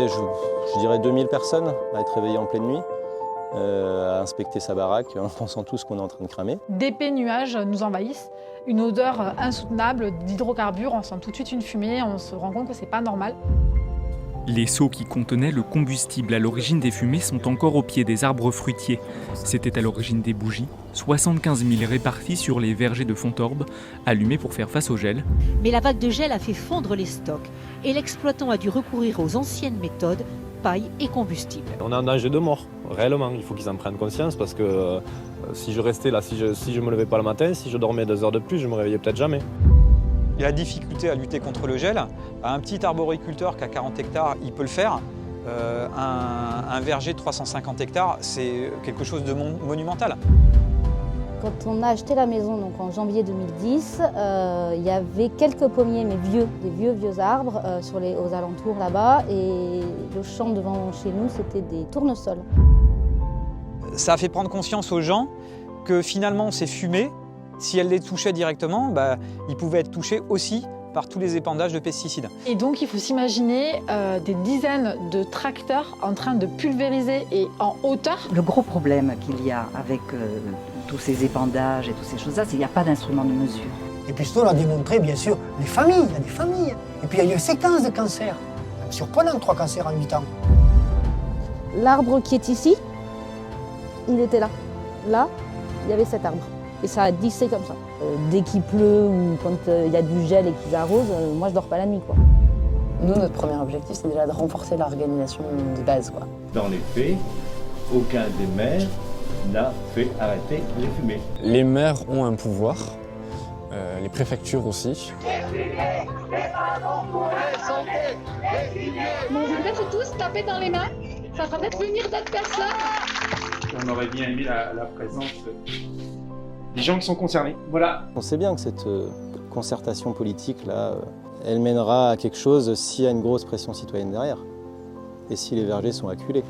avait, je dirais, 2000 personnes à être réveillées en pleine nuit, à inspecter sa baraque en pensant tous qu'on est en train de cramer. D'épais nuages nous envahissent, une odeur insoutenable d'hydrocarbures, on sent tout de suite une fumée, on se rend compte que c'est pas normal. Les seaux qui contenaient le combustible à l'origine des fumées sont encore au pied des arbres fruitiers. C'était à l'origine des bougies, 75 000 réparties sur les vergers de Fontorbe, allumées pour faire face au gel. Mais la vague de gel a fait fondre les stocks et l'exploitant a dû recourir aux anciennes méthodes, paille et combustible. On est en danger de mort, réellement. Il faut qu'ils en prennent conscience parce que si je restais là, si je me levais pas le matin, si je dormais 2 heures de plus, je me réveillais peut-être jamais. Il y a la difficulté à lutter contre le gel. Un petit arboriculteur qui a 40 hectares, il peut le faire. Un verger de 350 hectares, c'est quelque chose de monumental. Quand on a acheté la maison, donc en janvier 2010, il y avait quelques pommiers, mais des vieux arbres aux alentours là-bas. Et le champ devant chez nous, c'était des tournesols. Ça a fait prendre conscience aux gens que finalement ces fumées, si elles les touchaient directement, ils pouvaient être touchés aussi par tous les épandages de pesticides. Et donc il faut s'imaginer des dizaines de tracteurs en train de pulvériser et en hauteur. Le gros problème qu'il y a avec tous ces épandages et toutes ces choses-là, c'est qu'il n'y a pas d'instrument de mesure. Et puis surtout, on a démontré, bien sûr, les familles, il y a des familles. Et puis il y a eu une séquence de cancers. Surprenant, 3 cancers en 8 ans. L'arbre qui est ici, il était là. Là, il y avait cet arbre. Et ça a glissé comme ça. Dès qu'il pleut ou quand il y a du gel et qu'ils arrosent, moi je dors pas la nuit, quoi. Nous, notre premier objectif, c'est déjà de renforcer l'organisation de base, quoi. Dans les faits, aucun des maires n'a fait arrêter les fumées. Les maires ont un pouvoir, les préfectures aussi. Bon, vous peut-être tous taper dans les mains, ça fera peut-être venir d'autres personnes. On aurait bien aimé la présence des gens qui sont concernés. Voilà. On sait bien que cette concertation politique-là, elle mènera à quelque chose s'il y a une grosse pression citoyenne derrière et si les vergers sont acculés.